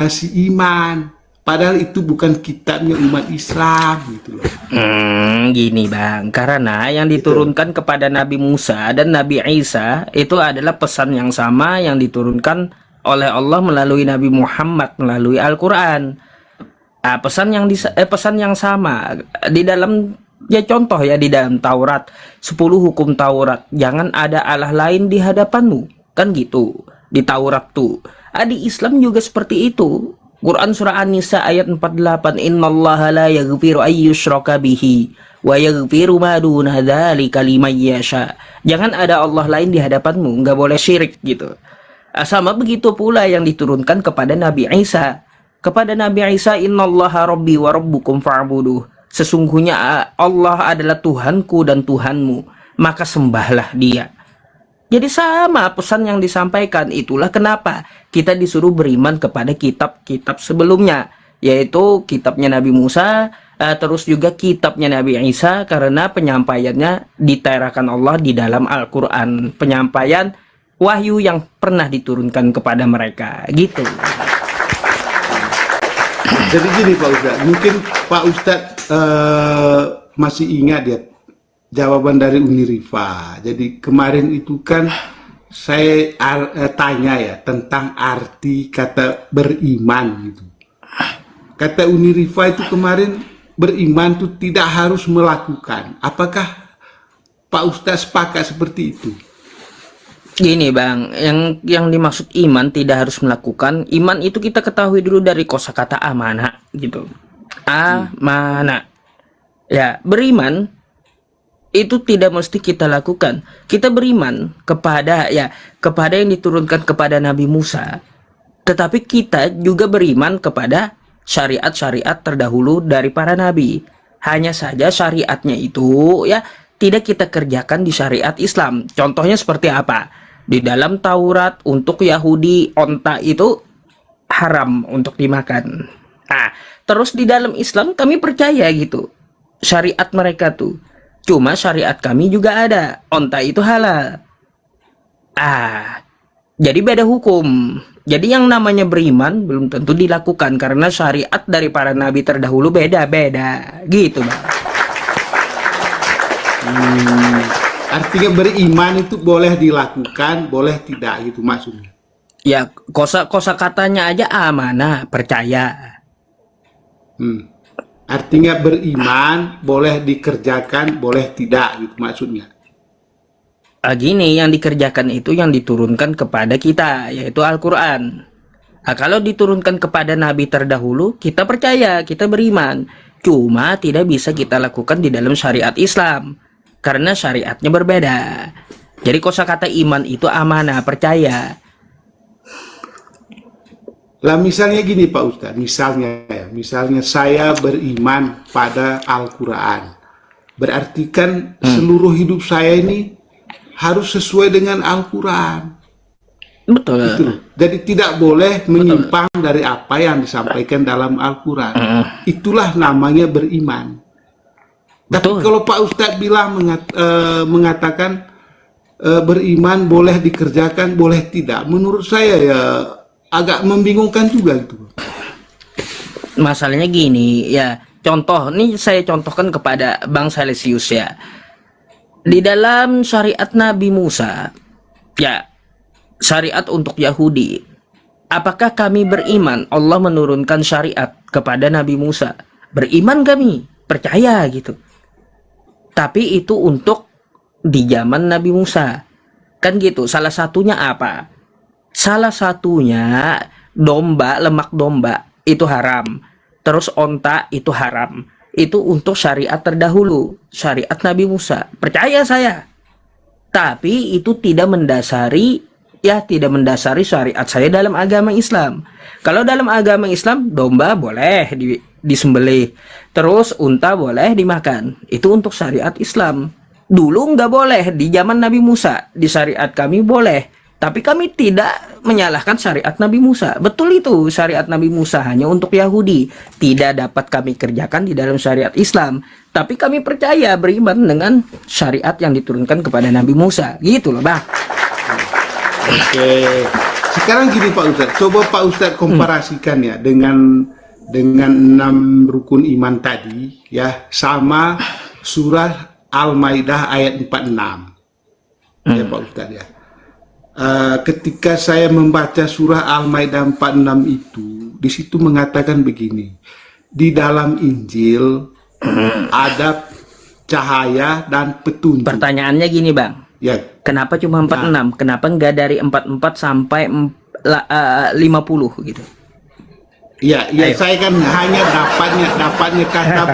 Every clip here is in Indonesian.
kasih iman. Padahal itu bukan kitabnya umat Islam gitu loh. Gini bang, karena yang diturunkan kepada Nabi Musa dan Nabi Isa itu adalah pesan yang sama yang diturunkan oleh Allah melalui Nabi Muhammad melalui Al-Quran. Pesan yang sama di dalam, ya contoh ya, di dalam Taurat 10 hukum Taurat, jangan ada Allah lain di hadapanmu, kan gitu di Taurat tuh. Di Islam juga seperti itu. Quran surah An-Nisa ayat 48, innallaha la yaghfiru ayyushraka bihi wa yaghfiru ma duna dzalika liman yasha. Jangan ada Allah lain di hadapanmu, nggak boleh syirik gitu. Sama begitu pula yang diturunkan kepada Nabi Isa. Kepada Nabi Isa, innallaha rabbi wa rabbukum fa'buduh. Sesungguhnya Allah adalah Tuhanku dan Tuhanmu, maka sembahlah Dia. Jadi sama pesan yang disampaikan. Itulah kenapa kita disuruh beriman kepada kitab-kitab sebelumnya, yaitu kitabnya Nabi Musa, terus juga kitabnya Nabi Isa, karena penyampaiannya diterakan Allah di dalam Al-Quran, penyampaian wahyu yang pernah diturunkan kepada mereka gitu. Jadi gini Pak Ustadz, mungkin Pak Ustadz masih ingat ya jawaban dari Unirifa. Jadi kemarin itu kan saya tanya ya tentang arti kata beriman gitu. Kata Unirifa itu kemarin, beriman itu tidak harus melakukan. Apakah Pak Ustadz sepakat seperti itu? Gini bang, yang dimaksud iman tidak harus melakukan. Iman itu kita ketahui dulu dari kosakata amanah gitu. Amanah. Ya, beriman itu tidak mesti kita lakukan. Kita beriman kepada yang diturunkan kepada Nabi Musa. Tetapi kita juga beriman kepada syariat-syariat terdahulu dari para nabi. Hanya saja syariatnya itu ya tidak kita kerjakan di syariat Islam. Contohnya seperti apa? Di dalam Taurat untuk Yahudi onta itu haram untuk dimakan. Terus di dalam Islam kami percaya gitu. Syariat mereka tuh. Cuma syariat kami juga ada, onta itu halal. Jadi beda hukum. Jadi yang namanya beriman belum tentu dilakukan karena syariat dari para nabi terdahulu beda-beda. Gitu, Bang. Artinya beriman itu boleh dilakukan, boleh tidak gitu maksudnya. Ya, kosa katanya aja amanah, percaya. Artinya beriman boleh dikerjakan, boleh tidak gitu maksudnya. Gini, yang dikerjakan itu yang diturunkan kepada kita, yaitu Al-Quran. Kalau diturunkan kepada nabi terdahulu, kita percaya, kita beriman. Cuma tidak bisa kita lakukan di dalam syariat Islam, karena syariatnya berbeda. Jadi kosakata iman itu amanah, percaya. Lah misalnya gini Pak Ustadz, misalnya saya beriman pada Al-Quran, berarti kan seluruh hidup saya ini harus sesuai dengan Al-Quran. Betul. Gitu. Jadi tidak boleh menyimpang dari apa yang disampaikan dalam Al-Quran. Itulah namanya beriman. Tapi kalau Pak Ustadz bilang mengatakan beriman boleh dikerjakan, boleh tidak, menurut saya ya agak membingungkan juga gitu. Masalahnya gini, ya contoh, ini saya contohkan kepada Bang Salesius ya. Di dalam syariat Nabi Musa, ya syariat untuk Yahudi, apakah kami beriman Allah menurunkan syariat kepada Nabi Musa? Beriman kami, percaya gitu. Tapi itu untuk di zaman Nabi Musa. Kan gitu, salah satunya apa? Salah satunya domba, lemak domba itu haram. Terus onta itu haram. Itu untuk syariat terdahulu, syariat Nabi Musa. Percaya saya. Tapi itu tidak mendasari syariat saya dalam agama Islam. Kalau dalam agama Islam, domba boleh disembelih. Terus unta boleh dimakan. Itu untuk syariat Islam. Dulu nggak boleh, di zaman Nabi Musa. Di syariat kami boleh. Tapi kami tidak menyalahkan syariat Nabi Musa. Betul itu, syariat Nabi Musa hanya untuk Yahudi. Tidak dapat kami kerjakan di dalam syariat Islam. Tapi kami percaya, beriman dengan syariat yang diturunkan kepada Nabi Musa. Gitu loh, Bang. Oke. sekarang gini Pak Ustadz, coba Pak Ustadz komparasikan ya dengan 6 rukun iman tadi ya, sama surah Al-Maidah ayat 46 ya Pak Ustadz ya. Ketika saya membaca surah Al-Maidah 46 itu, di situ mengatakan begini, di dalam Injil ada cahaya dan petunjuk. Pertanyaannya gini Bang, Ya, kenapa cuma 46? Kenapa nggak dari 44 sampai 50 gitu? ya, Ayo. saya kan hanya dapatnya kata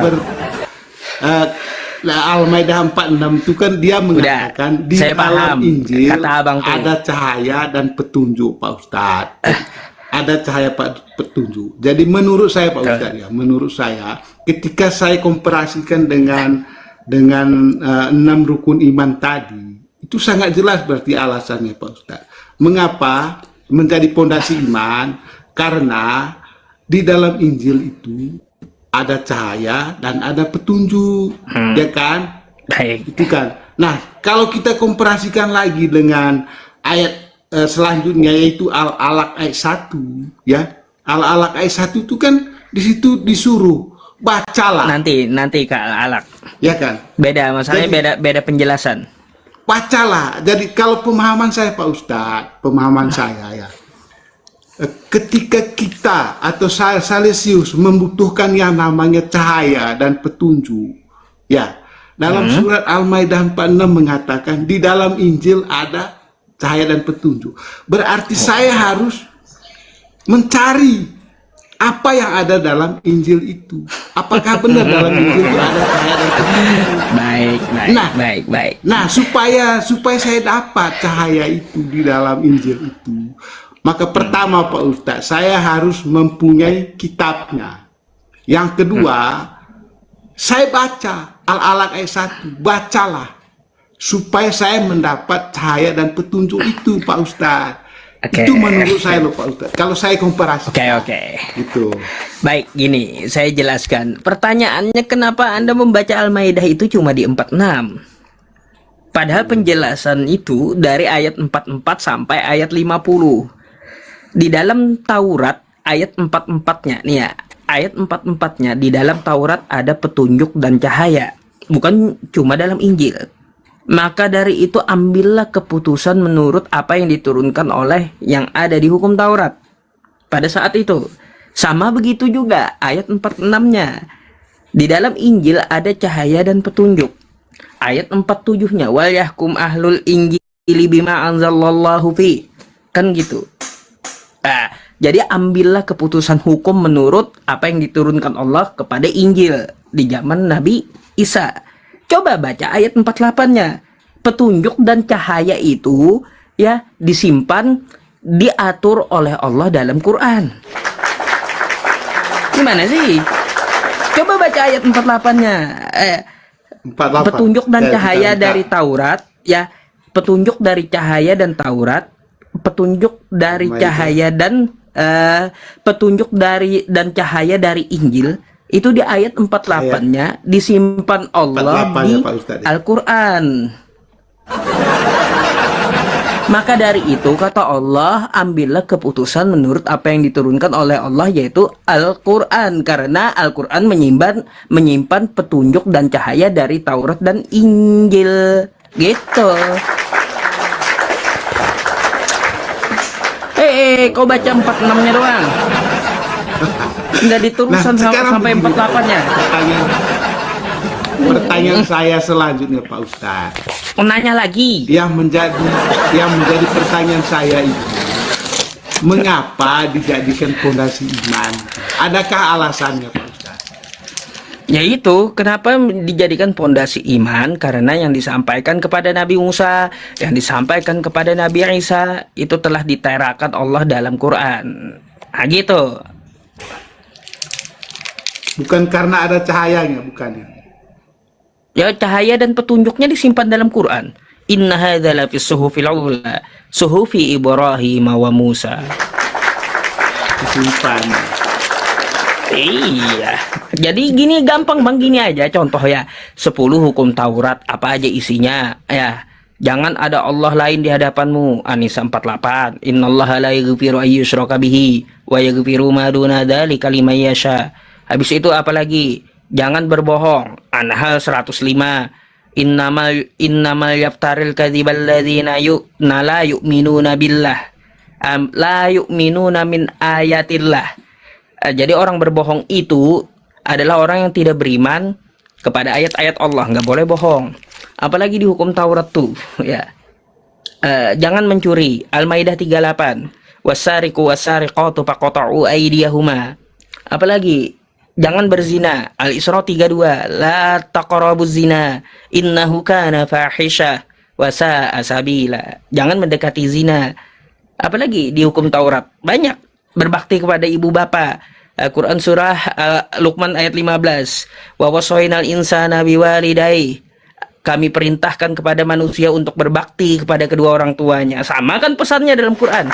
Al-Maidah 46 itu kan dia mengatakan di saya dalam paham Injil kata abang tuh. ada cahaya dan petunjuk Pak Ustadz. Ada cahaya petunjuk. Jadi menurut saya Pak Ustadz ya, menurut saya ketika saya komparasikan dengan 6 rukun iman tadi, itu sangat jelas berarti alasannya Pak Ustadz. Mengapa menjadi pondasi iman? Karena di dalam Injil itu ada cahaya dan ada petunjuk, ya kan? Baik. Itu kan. Nah, kalau kita komparasikan lagi dengan ayat selanjutnya, yaitu Al-Alaq ayat 1, ya. Al-Alaq ayat 1 itu kan di situ disuruh bacalah, Nanti Kak Alak. ya kan? Beda masalahnya, beda penjelasan. Bacalah. Jadi kalau pemahaman saya Pak Ustadz, pemahaman saya ya, ketika kita atau Salesius membutuhkan yang namanya cahaya dan petunjuk, ya, dalam surat Al-Maidah 46 mengatakan di dalam Injil ada cahaya dan petunjuk. Berarti saya harus mencari apa yang ada dalam Injil itu. Apakah benar dalam Injil itu ada cahaya dan petunjuk? Baik. Nah, baik. Nah, supaya saya dapat cahaya itu di dalam Injil itu, maka pertama Pak Ustadz, saya harus mempunyai kitabnya. Yang kedua, saya baca Al-Alaq ayat 1, bacalah supaya saya mendapat cahaya dan petunjuk itu Pak Ustadz. Oke. Itu menurut saya loh Pak Ustadz. Kalau saya komparasi. Oke. Gitu. Baik, gini, saya jelaskan. Pertanyaannya kenapa Anda membaca Al-Maidah itu cuma di 46? Padahal penjelasan itu dari ayat 44 sampai ayat 50. Di dalam Taurat ayat 44-nya, nih ya, ayat 44-nya di dalam Taurat ada petunjuk dan cahaya, bukan cuma dalam Injil. Maka dari itu ambillah keputusan menurut apa yang diturunkan oleh yang ada di hukum Taurat pada saat itu. Sama begitu juga ayat 46-nya. Di dalam Injil ada cahaya dan petunjuk. Ayat 47-nya wal yahkum ahlul injili bima anzalallahu fi. Kan gitu. Nah, jadi ambillah keputusan hukum menurut apa yang diturunkan Allah kepada Injil di zaman Nabi Isa. Coba baca ayat 48-nya. Petunjuk dan cahaya itu ya disimpan, diatur oleh Allah dalam Quran. Gimana sih? Coba baca ayat 48-nya. 48. Petunjuk dan cahaya dari Taurat, ya. Petunjuk dari cahaya dan Taurat, petunjuk dari cahaya dan petunjuk dari dan cahaya dari Injil. Itu di ayat 48-nya disimpan Allah di Al-Quran. Maka dari itu kata Allah, ambillah keputusan menurut apa yang diturunkan oleh Allah, yaitu Al-Quran. Karena Al-Quran menyimpan petunjuk dan cahaya dari Taurat dan Injil. Gitu. Kau baca 46-nya doang. Nggak diturusan sampai 48-nya. Pertanyaan saya selanjutnya Pak Ustadz. Nanya lagi. Yang menjadi pertanyaan saya itu, mengapa dijadikan pondasi iman? Adakah alasannya Pak Ustadz? Yaitu kenapa dijadikan pondasi iman? Karena yang disampaikan kepada Nabi Musa, yang disampaikan kepada Nabi Isa itu telah diterakan Allah dalam Quran. Nah gitu. Bukan karena ada cahayanya, bukan ya? Ya, cahaya dan petunjuknya disimpan dalam Quran. Inna hadza la fi suhufil ula, suhufi Ibrahim wa Musa. Disimpan. Iya. Jadi gini gampang Bang, gini aja contoh ya. 10 hukum Taurat apa aja isinya ya. Jangan ada Allah lain di hadapanmu. An-Nisa 48. Innallaha la yaghfiru ay yushraka bihi wa yaghfiru ma duna dzalika liman yasha. Habis itu apalagi? Jangan berbohong. An-Nahl 105. Innamal yaftaril kadzibal ladzina la yu'minuna billah. La yu'minuna min ayatillah. Jadi orang berbohong itu adalah orang yang tidak beriman kepada ayat-ayat Allah. Nggak boleh bohong. Apalagi di hukum Taurat tuh, ya. Jangan mencuri. Al-Maidah 38. Wasariqu wasariqatu faqata'u aydiyahuma. Apalagi jangan berzina. Al-Isra 32. La taqrabuz zina innahu kana fahisyah wa sa'a sabila. Jangan mendekati zina. Apalagi di hukum Taurat banyak berbakti kepada ibu bapak. Quran surah Luqman ayat 15. Wa wasainal insana biwalidayhi. Kami perintahkan kepada manusia untuk berbakti kepada kedua orang tuanya. Sama kan pesannya dalam Quran.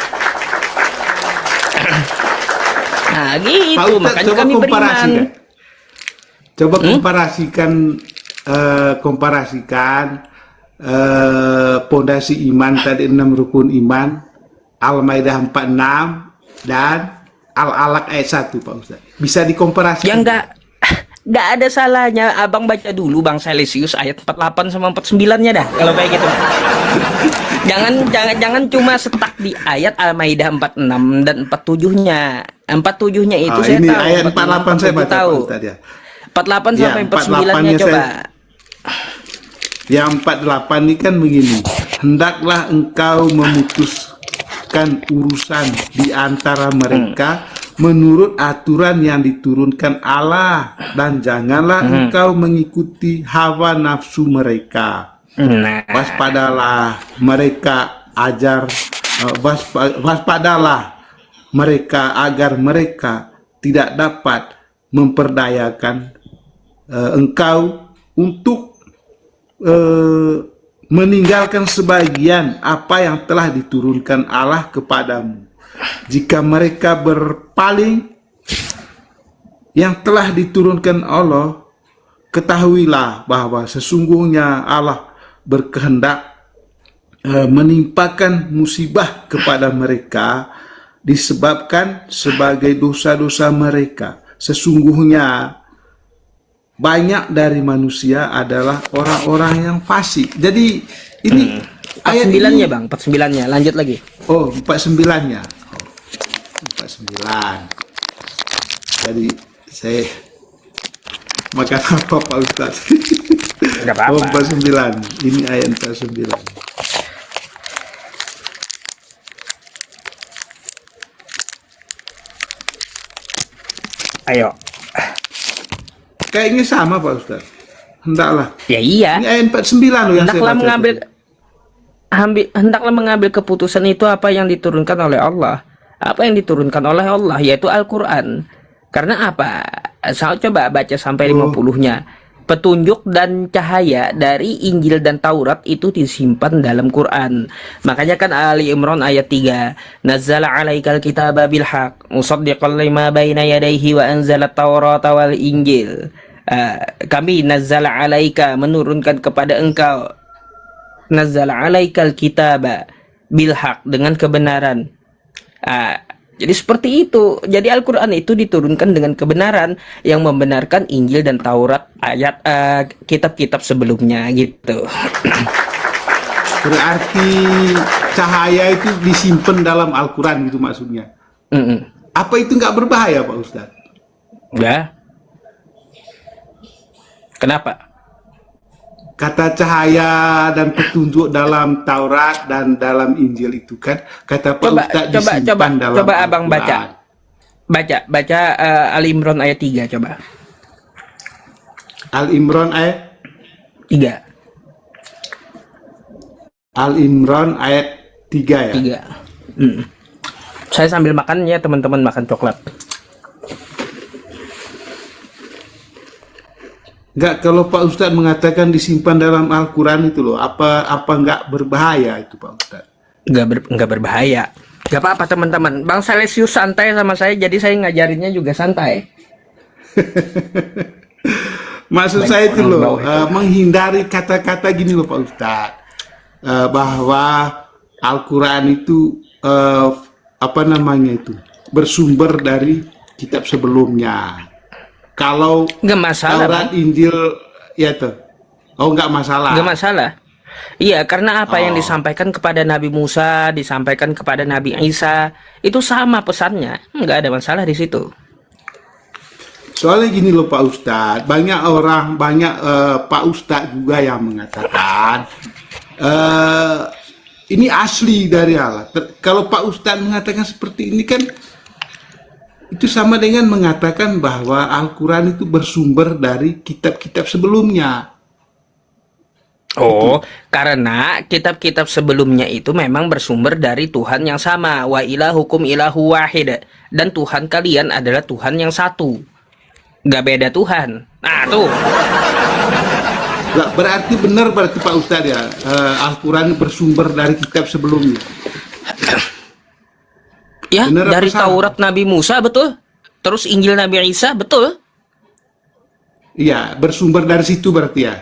Nah gitu, Pak Ustadz, makanya kami beriman. Coba komparasikan pondasi iman tadi 6 rukun iman, Al-Maidah 46 dan Al-Alaq ayat 1, Pak Ustadz. Bisa dikomparasikan? Ya nggak ada salahnya abang baca dulu Bang Salesius ayat 48 sama 49-nya dah kalau kayak gitu. jangan cuma stuck di ayat Al-Maidah 46 dan 47-nya. 47-nya itu saya ini tahu. Ayat 48 saya baca tahu. Pak Ustadz, ya. 48 Ya, sampai 49-nya coba. Yang 48 ini kan begini. Hendaklah engkau memutuskan urusan di antara mereka menurut aturan yang diturunkan Allah, dan janganlah engkau mengikuti hawa nafsu mereka. Nah, Waspadalah mereka waspadalah mereka agar mereka tidak dapat memperdayakan engkau untuk meninggalkan sebagian apa yang telah diturunkan Allah kepadamu. Jika mereka berpaling yang telah diturunkan Allah, ketahuilah bahwa sesungguhnya Allah berkehendak menimpakan musibah kepada mereka disebabkan sebagai dosa-dosa mereka. Sesungguhnya banyak dari manusia adalah orang-orang yang fasik. Jadi ini ayat 49-nya Bang, 49-nya. Lanjut lagi. Oh, 49-nya. 49. Jadi saya makan apa Pak Ustaz? Enggak apa-apa. Oh, 49. Ini ayat 49. Ayo. Kayaknya sama Pak Ustaz. Hendaklah. Ya iya. Ini ayat 49 loh yang saya Hendaklah baca. hendaklah mengambil keputusan itu apa yang diturunkan oleh Allah. Apa yang diturunkan oleh Allah yaitu Al-Qur'an. Karena apa? Saya coba baca sampai 50-nya. Petunjuk dan cahaya dari Injil dan Taurat itu disimpan dalam Quran. Makanya kan Ali Imran ayat 3, Nazzala 'alaikal kitaba bil haqq musaddiqan lima baina yadayhi wa anzala at-taurata wal injil. Kami nazzala 'alaika menurunkan kepada engkau, nazzala 'alaikal kitaba bil haqq dengan kebenaran. Jadi seperti itu. Jadi Al-Quran itu diturunkan dengan kebenaran yang membenarkan Injil dan Taurat, ayat kitab-kitab sebelumnya gitu. Berarti cahaya itu disimpan dalam Al-Quran gitu maksudnya. Apa itu nggak berbahaya Pak Ustadz? Ya. Kenapa? Kata cahaya dan petunjuk dalam Taurat dan dalam Injil itu kan kata Pak Ustadz disimpan dalam coba abang Al-Quran. baca Ali Imran ayat 3 coba. Al-Imran ayat 3. Al-Imran ayat 3 ya. 3. Saya sambil makan ya teman-teman, makan coklat. Enggak, kalau Pak Ustadz mengatakan disimpan dalam Al-Quran itu loh, apa nggak berbahaya itu Pak Ustadz? Nggak berbahaya. Nggak apa-apa teman-teman. Bang Salesius santai sama saya, jadi saya ngajarinnya juga santai. Maksud saya itu loh, menghindari kata-kata gini loh Pak Ustadz. bahwa Al-Quran itu bersumber dari kitab sebelumnya. Kalau Nggak masalah, Taurat, Bang. Injil, ya tuh. Oh, nggak masalah. Nggak masalah. Iya, karena apa yang Oh. disampaikan kepada Nabi Musa, disampaikan kepada Nabi Isa, itu sama pesannya. Nggak ada masalah di situ. Soalnya gini loh Pak Ustadz, banyak Pak Ustadz juga yang mengatakan ini asli dari Allah. Kalau Pak Ustadz mengatakan seperti ini kan itu sama dengan mengatakan bahwa Al-Quran itu bersumber dari kitab-kitab sebelumnya. Oh, karena kitab-kitab sebelumnya itu memang bersumber dari Tuhan yang sama. Wa ilahukum ilahu wahid. Dan Tuhan kalian adalah Tuhan yang satu. Nggak beda Tuhan. Nah, tuh. Lah, berarti Pak Ustadz ya, Al-Quran bersumber dari kitab sebelumnya. Ya, Bener apa dari salah? Taurat Nabi Musa, betul. Terus Injil Nabi Isa, betul. Iya, bersumber dari situ berarti ya.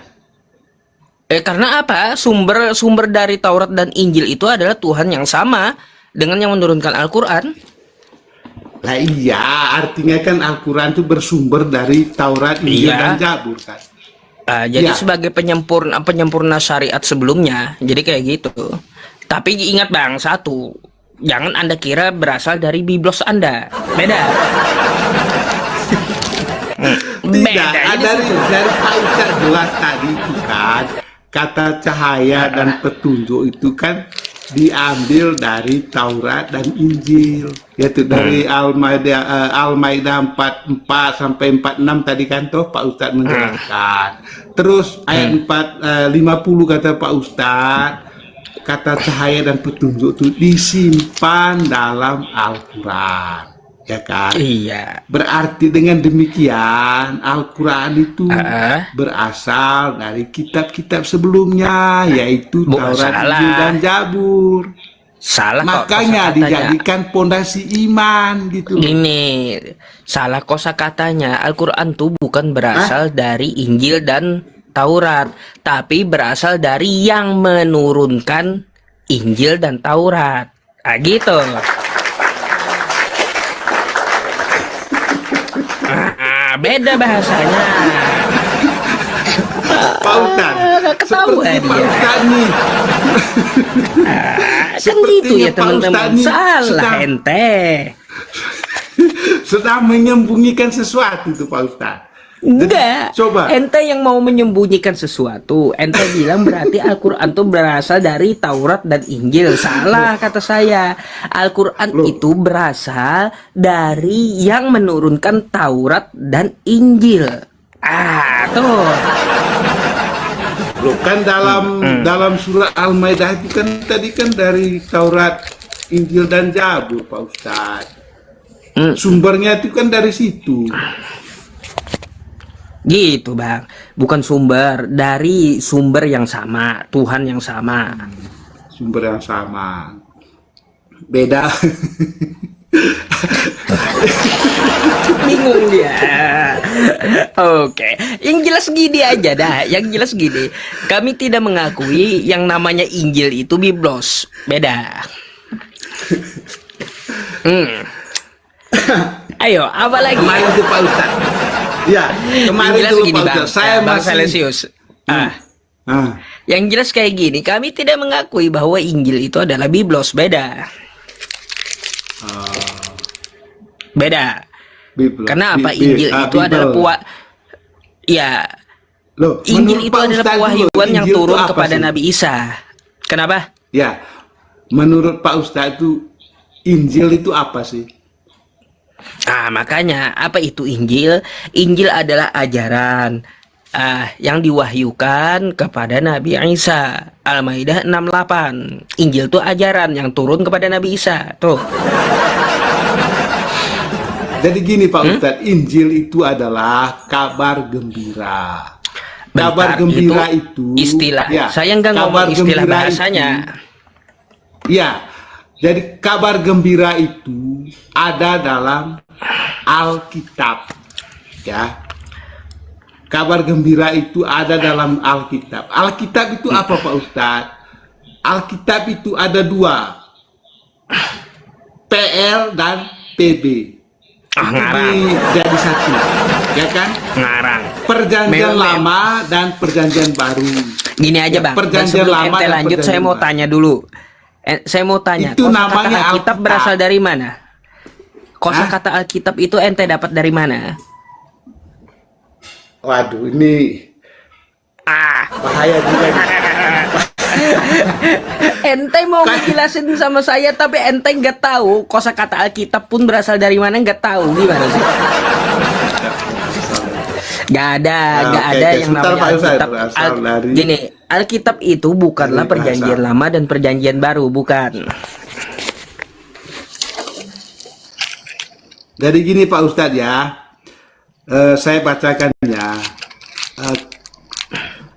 Karena apa? Sumber dari Taurat dan Injil itu adalah Tuhan yang sama dengan yang menurunkan Al-Quran. Lah iya, artinya kan Al-Quran itu bersumber dari Taurat, Injil, Iya. dan Zabur kan. Jadi Iya. sebagai penyempurna syariat sebelumnya, jadi kayak gitu. Tapi ingat Bang, satu, jangan Anda kira berasal dari biblos Anda. Beda. Tidak, Ini dari Pak Ustadz jelas tadi itu kan, kata cahaya dan petunjuk itu kan diambil dari Taurat dan Injil, yaitu dari Al-Maidah 44 sampai 46 tadi kan toh Pak Ustadz menjelaskan. Terus ayat 50 kata Pak Ustadz, kata cahaya dan petunjuk itu disimpan dalam Al-Quran, ya kan? Iya. Berarti dengan demikian Al-Quran itu Ah. berasal dari kitab-kitab sebelumnya, yaitu Bukan Taurat, salah. Injil, dan Zabur. Salah kok Makanya kosakatanya. dijadikan pondasi iman gitu. Ini salah kosakatanya. Al-Quran tuh bukan berasal dari Injil dan Taurat, tapi berasal dari yang menurunkan Injil dan Taurat. Gitu. Beda bahasanya. Pak Ustadz, ketahuan seperti Pak dia. Ustadz nih. Kan Sepertinya gitu ya Pak teman-teman. Ustadz nih Salah sedang- ente. sedang menyembunyikan sesuatu tuh Pak Ustadz. Enggak. Coba. Ente yang mau menyembunyikan sesuatu. Ente bilang berarti Al-Quran itu berasal dari Taurat dan Injil. Salah kata saya. Al-Quran Loh. itu berasal dari yang menurunkan Taurat dan Injil. Tuh. Loh kan dalam surat Al-Maidah itu kan tadi kan dari Taurat, Injil, dan Zabur Pak Ustadz. Sumbernya itu kan dari situ. Gitu Bang. Bukan sumber. Dari sumber yang sama. Tuhan yang sama. Sumber yang sama. Beda. Bingung dia. Oke, yang jelas gini aja dah. Yang jelas gini, kami tidak mengakui yang namanya Injil itu biblos. Beda. Ayo, apa lagi? Kemarin itu Pak Ustadz. Ya, kemarin Yang jelas itu gini, Pak Bang. Ustadz. Saya Bang masih. Salesius. Ah, Yang jelas kayak gini, kami tidak mengakui bahwa Injil itu adalah biblos. Beda. Beda. Biblos. Karena apa? Bi- Injil ah, itu adalah Bible. Ya, Loh, Injil menurut itu Pak adalah Ustadz dulu, pewahyuan yang Injil itu turun apa kepada sih? Nabi Isa. Kenapa? Ya, menurut Pak Ustadz itu Injil itu apa sih? Makanya apa itu Injil? Injil adalah ajaran yang diwahyukan kepada Nabi Isa. Al-Maidah 68. Injil itu ajaran yang turun kepada Nabi Isa. Tuh. Jadi gini Pak Ustadz, Injil itu adalah kabar gembira. Kabar Bentar, gembira itu, istilah. ya, Saya nggak kabar ngomong istilah gembira bahasanya. Ya, jadi kabar gembira itu ada dalam Alkitab, ya. Kabar gembira itu ada dalam Alkitab. Alkitab itu apa Pak Ustadz? Alkitab itu ada dua, PL dan PB. Ngarang. Jadi satu, ya kan? Ngarang. Perjanjian lama dan perjanjian baru. Gini aja Bang, dan Perjanjian sebelum lama ente dan lanjut, saya perjanjian mau baru. tanya dulu. Saya mau tanya, Itu kosakata namanya Alkitab Alkitab. berasal dari mana? Kosakata Alkitab itu ente dapat dari mana? Waduh, ini bahaya juga nih. Ente mau ngejelasin sama saya tapi ente nggak tahu kosakata Alkitab pun berasal dari mana, nggak tahu, gimana sih? Nggak ada Oke, yang sebentar, namanya Pak Ustadz. Alkitab. Berasal dari- Gini, Alkitab itu bukanlah dari bahasa. perjanjian lama dan perjanjian baru, bukan. Jadi gini Pak Ustadz ya, saya bacakan ya.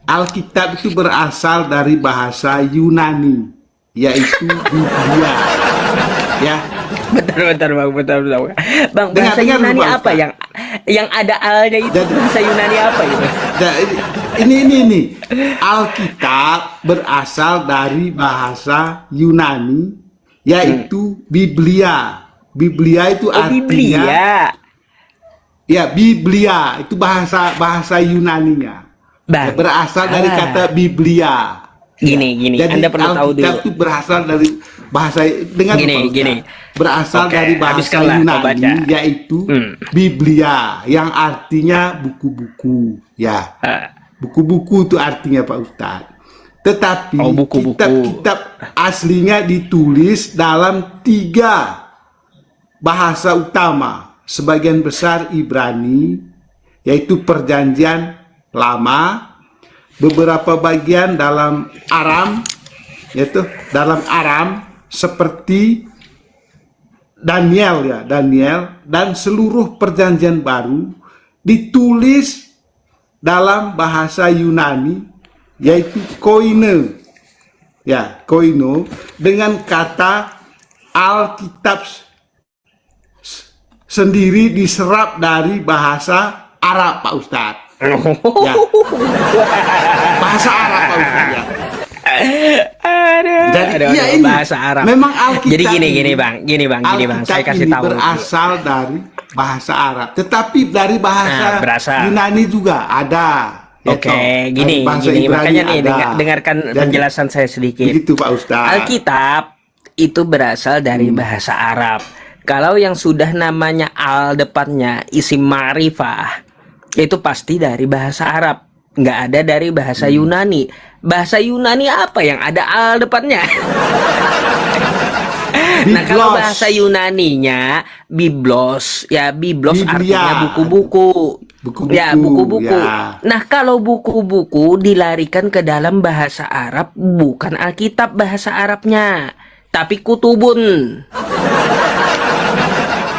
Alkitab itu berasal dari bahasa Yunani, yaitu Biblia. Ya, Bentar bang, bang, bahasa Dengar dulu, Yunani Pak apa Ustadz. yang ada alnya itu? Jadi- Bahasa Yunani apa itu? Nah, ini. Alkitab berasal dari bahasa Yunani, yaitu Biblia. Biblia itu Oh, artinya Biblia. ya Biblia itu bahasa Yunaninya. Bang, Berasal dari salah. kata Biblia. Gini, Jadi Anda perlu tahu Alkitab dulu. itu berasal dari bahasa dengan Gini, Pak Ustaz. gini. Berasal Oke, dari bahasa habiskanlah, kau baca. Yunani, yaitu Biblia, yang artinya buku-buku. Ya, Ah, buku-buku itu artinya Pak Ustadz. Tetapi Oh, buku-buku. kitab-kitab aslinya ditulis dalam 3 bahasa utama, sebagian besar Ibrani, yaitu Perjanjian Lama, beberapa bagian dalam Aram, yaitu dalam Aram seperti Daniel, dan seluruh Perjanjian Baru ditulis dalam bahasa Yunani, yaitu koine, dengan kata Alkitab sendiri diserap dari bahasa Arab Pak Ustadz. Ya. Bahasa Arab Pak Ustadz ya. Jadi, iya, ini bahasa Arab. memang Alkitab Jadi gini ini- bang, Alkitab saya kasih ini tahu. berasal dari bahasa Arab, tetapi dari bahasa berasal. Yunani juga ada. Ya Oke, toh. gini, Dari bahasa Ibrani makanya nih ada. dengarkan Jadi, penjelasan saya sedikit. Begitu Pak Ustadz. Alkitab itu berasal dari bahasa Arab. Kalau yang sudah namanya al depannya isim ma'rifah, itu pasti dari bahasa Arab, nggak ada dari bahasa Yunani. Bahasa Yunani apa yang ada al depannya? Nah, kalau Biblos. bahasa Yunaninya biblos, ya biblos Biblia. artinya buku-buku. Buku-buku, Ya, buku-buku. ya. Nah, kalau buku-buku dilarikan ke dalam bahasa Arab, bukan Alkitab bahasa Arabnya, tapi kutubun.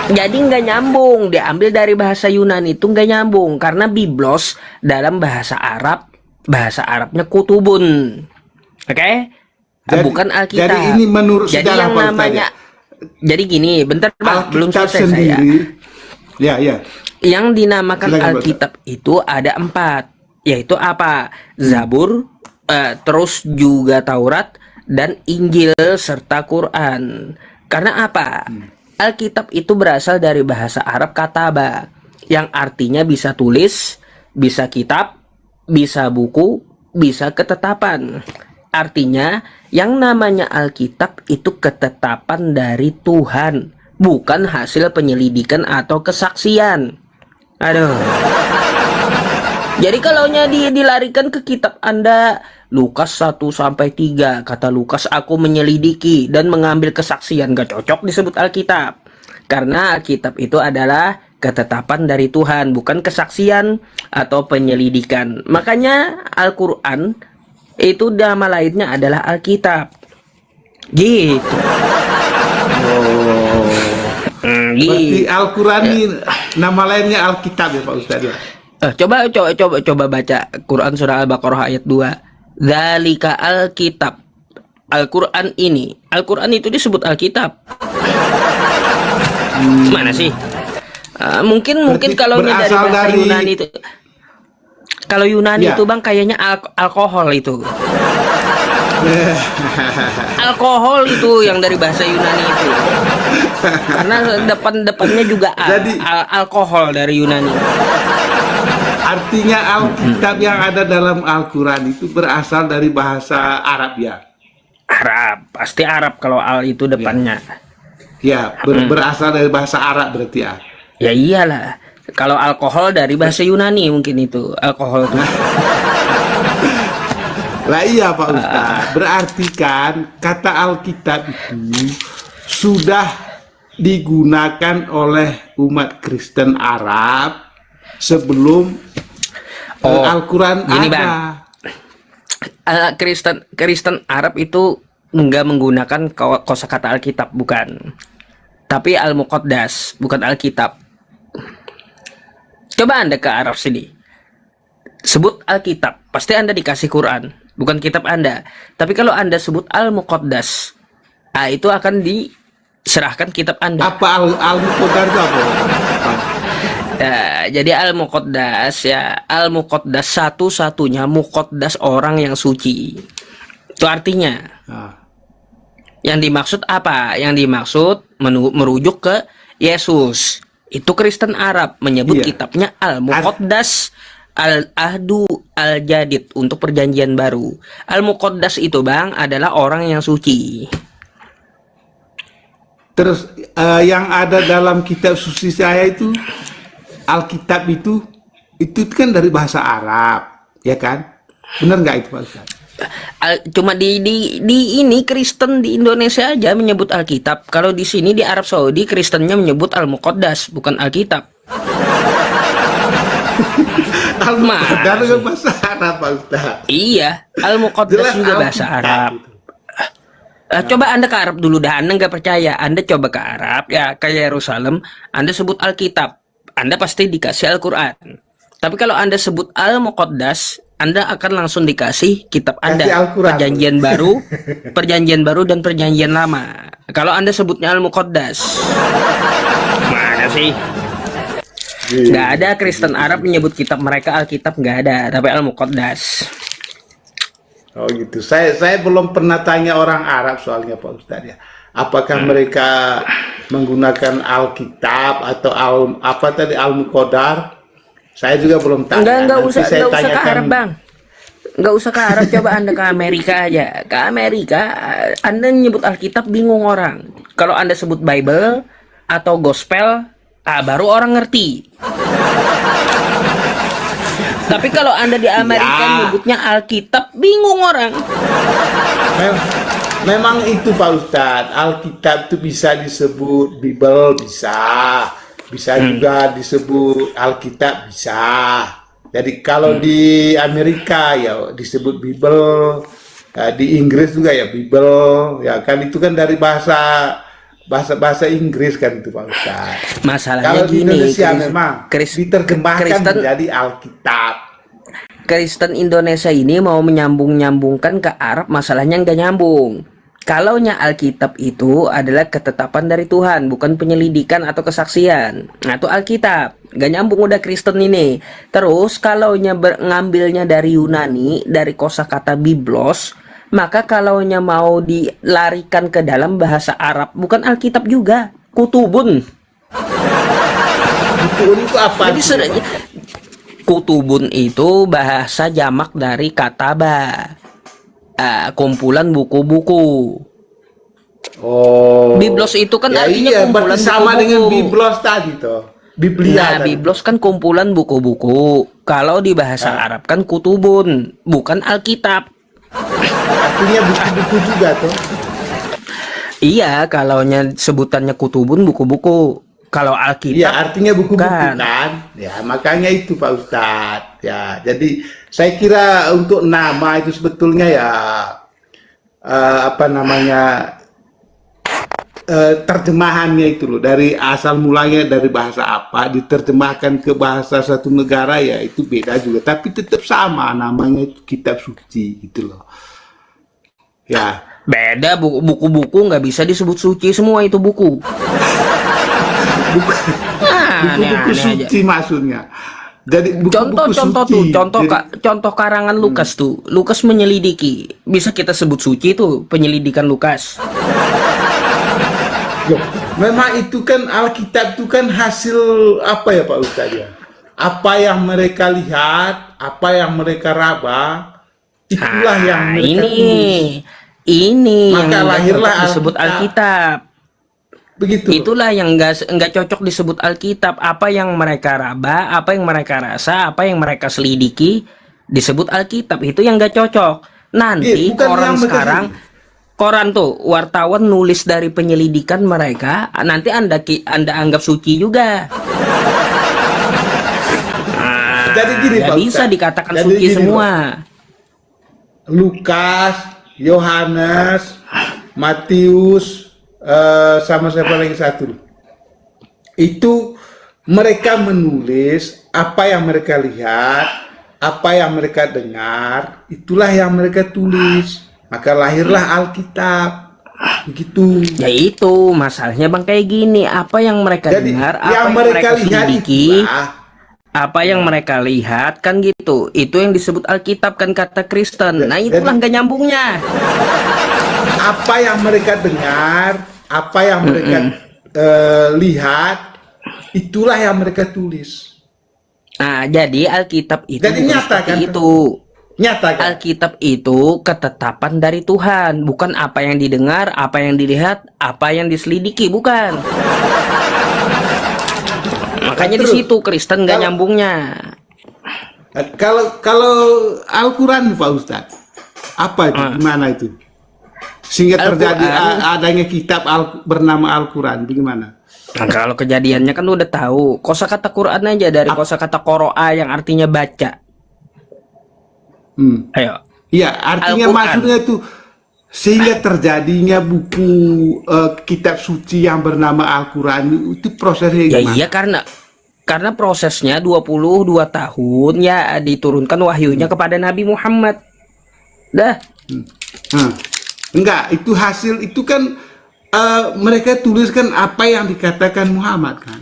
Jadi nggak nyambung, diambil dari bahasa Yunani itu nggak nyambung, karena biblos dalam bahasa Arab, bahasa Arabnya kutubun. Oke? Bukan Alkitab. Jadi ini menurut Jadi sejarah yang Pak Ustadz, namanya, jadi gini, bentar bang, belum Alkitab selesai saya. sendiri. Ya. Yang dinamakan Silakan, Pak. Alkitab itu ada 4, yaitu apa? Zabur, terus juga Taurat dan Injil serta Quran. Karena apa? Alkitab itu berasal dari bahasa Arab kataba, yang artinya bisa tulis, bisa kitab, bisa buku, bisa ketetapan. Artinya yang namanya Alkitab itu ketetapan dari Tuhan, bukan hasil penyelidikan atau kesaksian. Aduh. Jadi kalau dilarikan ke kitab Anda, Lukas 1-3, kata Lukas, aku menyelidiki dan mengambil kesaksian, gak cocok disebut Alkitab. Karena Alkitab itu adalah ketetapan dari Tuhan, bukan kesaksian atau penyelidikan. Makanya Al-Quran itu nama lainnya adalah Alkitab. Gitu. Berarti Al-Quran ini nama lainnya Alkitab ya Pak Ustadz ya? Coba baca Quran surah Al-Baqarah ayat 2. Dzalika Alkitab. Al-Quran ini. Al-Quran itu disebut Alkitab. Mana sih? Mungkin Berarti kalau dari berasal bahasa dari- Yunani itu. Kalau Yunani Ya. itu bang kayaknya alkohol itu. Alkohol itu yang dari bahasa Yunani itu. Karena depannya juga Jadi- alkohol dari Yunani. Artinya Alkitab yang ada dalam Al-Quran itu berasal dari bahasa Arab ya. Arab, pasti Arab kalau al itu depannya. Ya, berasal dari bahasa Arab berarti ya. Ya iyalah. Kalau alkohol dari bahasa Yunani mungkin itu alkohol itu. Lah iya Pak Ustadz, berarti kan kata Alkitab itu sudah digunakan oleh umat Kristen Arab sebelum Al-Quran gini, ada. Bang. Kristen Arab itu enggak menggunakan kosakata Alkitab, bukan. Tapi Al-Muqaddas, bukan Alkitab. Coba Anda ke Arab sini. Sebut Alkitab, pasti Anda dikasih Quran, bukan kitab Anda. Tapi kalau Anda sebut Al-Muqaddas, itu akan diserahkan kitab Anda. Apa Al-Muqaddas itu apa? Ya, jadi Al-Muqaddas ya, Al-Muqaddas satu-satunya Muqaddas orang yang suci. Itu artinya. Nah, Yang dimaksud apa? Yang dimaksud merujuk ke Yesus. Itu Kristen Arab menyebut Iya. kitabnya Al-Muqaddas, Al-Ahdu, Al-Jadid untuk perjanjian baru. Al-Muqaddas itu Bang adalah orang yang suci. terus yang ada dalam kitab suci saya itu Alkitab itu kan dari bahasa Arab, ya kan? Benar nggak itu Pak Ustadz? Cuma di ini Kristen di Indonesia aja menyebut Alkitab. Kalau di sini di Arab Saudi Kristennya menyebut Al-Muqaddas, bukan Alkitab. Al-Muqaddas dengan bahasa Arab Pak Ustadz. Iya, Al-Muqaddas Jelas juga bahasa Alkitab Arab. itu. Coba Anda ke Arab dulu dah. Anda nggak percaya, Anda coba ke Arab ya, ke Yerusalem, Anda sebut Alkitab, Anda pasti dikasih Al-Quran. Tapi kalau Anda sebut Al-Muqaddas, Anda akan langsung dikasih kitab Anda, Kasih Al-Quran. Perjanjian baru dan perjanjian lama. Kalau Anda sebutnya Al-Muqaddas, mana sih? Nggak ada Kristen Arab menyebut kitab mereka Alkitab, nggak ada, tapi Al-Muqaddas. Oh gitu. Saya belum pernah tanya orang Arab soalnya Pak Ustadz ya. Apakah mereka menggunakan Alkitab atau Al-Muqaddar? Saya juga belum tahu. Nggak usah ke Arab Bang. Nggak usah ke Arab, coba Anda ke Amerika aja. Ke Amerika, Anda nyebut Alkitab bingung orang. Kalau Anda sebut Bible atau Gospel, baru orang ngerti. Tapi kalau Anda di Amerika Ya. nyebutnya Alkitab, bingung orang. Memang itu Pak Ustadz, Alkitab itu bisa disebut Bible, bisa juga disebut Alkitab, bisa. Jadi kalau di Amerika ya disebut Bible, di Inggris juga ya Bible, ya kan itu kan dari bahasa Inggris kan itu Pak Ustadz. Masalahnya Kalau di gini, Indonesia memang diterjemahkan Kristen- menjadi Alkitab. Kristen Indonesia ini mau menyambung-nyambungkan ke Arab, masalahnya nggak nyambung. Kalaunya Alkitab itu adalah ketetapan dari Tuhan, bukan penyelidikan atau kesaksian. Nah itu Alkitab, nggak nyambung udah Kristen ini. Terus kalaunya ngambilnya dari Yunani, dari kosakata Biblos, maka kalaunya mau dilarikan ke dalam bahasa Arab, bukan Alkitab juga, Kutubun. Itu apa? Jadi Kutubun itu bahasa jamak dari kataba, kumpulan buku-buku. Oh. Biblos itu kan Ya artinya iya, kumpulan berarti sama buku-buku. dengan Biblos tadi toh. Biblia. Nah, tadi. Biblos kan kumpulan buku-buku. Kalau di bahasa Arab kan kutubun, bukan Alkitab. Artinya buku-buku juga toh. Iya, kalaunya sebutannya kutubun buku-buku. Kalau Iya, Alkitab artinya buku-buku Bukan. kan. Ya, makanya itu Pak Ustadz. Ya, jadi saya kira untuk nama itu sebetulnya ya apa namanya terjemahannya itu loh, dari asal mulanya dari bahasa apa diterjemahkan ke bahasa satu negara ya itu beda juga, tapi tetap sama namanya itu kitab suci gitu loh. Ya, beda, buku-buku nggak bisa disebut suci semua itu buku. buku-buku Aneh-aneh aja. suci maksudnya. Jadi Contoh suci. tuh, contoh Jadi, contoh karangan Lukas tuh. Lukas menyelidiki. Bisa kita sebut suci tuh penyelidikan Lukas. loh, memang itu kan Alkitab itu kan hasil apa ya Pak Ustadz ya? Apa yang mereka lihat, apa yang mereka raba, itulah yang Nah, mereka tulis. ini Maka yang nggak lahirlah cocok disebut Alkitab. Alkitab. Begitu. Itulah yang nggak cocok disebut Alkitab. Apa yang mereka raba, apa yang mereka rasa, apa yang mereka selidiki disebut Alkitab. Itu yang nggak cocok. Nanti Bukan koran yang mereka sekarang, koran tuh wartawan nulis dari penyelidikan mereka. Nanti anda anggap suci juga. Jadi gini Nggak Pak bisa Ustadz. dikatakan Jadi suci gini, semua. Lukas, Yohanes, Matius, sama siapa lagi satu. Itu mereka menulis apa yang mereka lihat, apa yang mereka dengar, itulah yang mereka tulis. Maka lahirlah Alkitab. Begitu. Ya itu masalahnya bang kayak gini. Apa yang mereka Jadi dengar, apa yang yang mereka lihat selidiki, itulah. apa yang mereka lihat kan gitu. Itu yang disebut Alkitab kan kata Kristen. Nah Jadi- itulah nggak nyambungnya. Apa yang mereka dengar, apa yang mereka lihat, itulah yang mereka tulis. Nah jadi Alkitab itu Jadi bukan nyata, seperti kan? itu. Nyata kan? Alkitab itu ketetapan dari Tuhan, bukan apa yang didengar, apa yang dilihat, apa yang diselidiki, bukan. Makanya di Terus, situ Kristen nggak kalau- nyambungnya. Kalau Al-Quran Pak Ustadz, apa itu? Gimana itu? Sehingga terjadi Al-Quran. adanya kitab bernama Al-Quran, bagaimana? Nah, kalau kejadiannya kan udah tahu. Kosakata Quran aja dari kosakata qoro'a yang artinya baca. Ayo. Iya, artinya Al-Quran. maksudnya itu sehingga terjadinya buku kitab suci yang bernama Al-Quran itu prosesnya Ya gimana? iya karena prosesnya 22 tahun ya diturunkan wahyunya kepada Nabi Muhammad. Dah. Nah, enggak, itu hasil itu kan mereka tuliskan apa yang dikatakan Muhammad kan?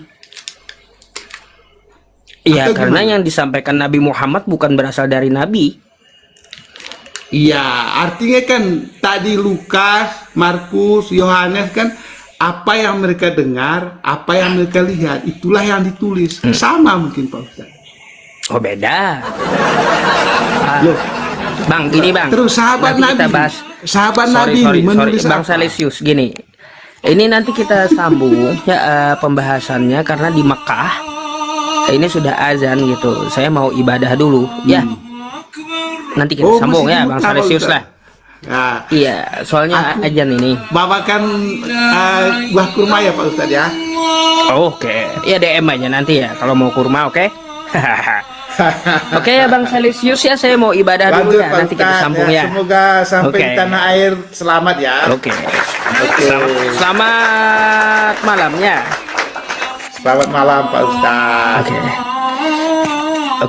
Iya, Atau karena gimana? yang disampaikan Nabi Muhammad bukan berasal dari Nabi. Iya, artinya kan tadi Lukas, Markus, Yohanes kan apa yang mereka dengar, apa yang mereka lihat, itulah yang ditulis. Sama mungkin Pak Ustadz. Oh beda. Loh, Bang, gini bang. terus sahabat Nanti kita Nabi, bahas. sahabat Sorry, Nabi sorry, menulis Bang apa? Salesius, gini. Ini nanti kita sambung ya pembahasannya karena di Mekah ini sudah azan gitu. Saya mau ibadah dulu ya. Nanti kita sambung mesti ya di Bang Mekah, Pak Salesius Ustadz. lah. Nah, Iya, soalnya azan ini. bawakan buah kurma ya Pak Ustadz ya. Oke, ya DM aja nanti ya kalau mau kurma, oke? Oke ya Bang Salesius ya, saya mau ibadah dulu Lanjut ya. Pak Nanti kita Ustadz, sambung ya. Semoga sampai Oke. di tanah air selamat ya. Oke. Oke. Selamat malam ya. Selamat malam Pak Ustadz. Oke.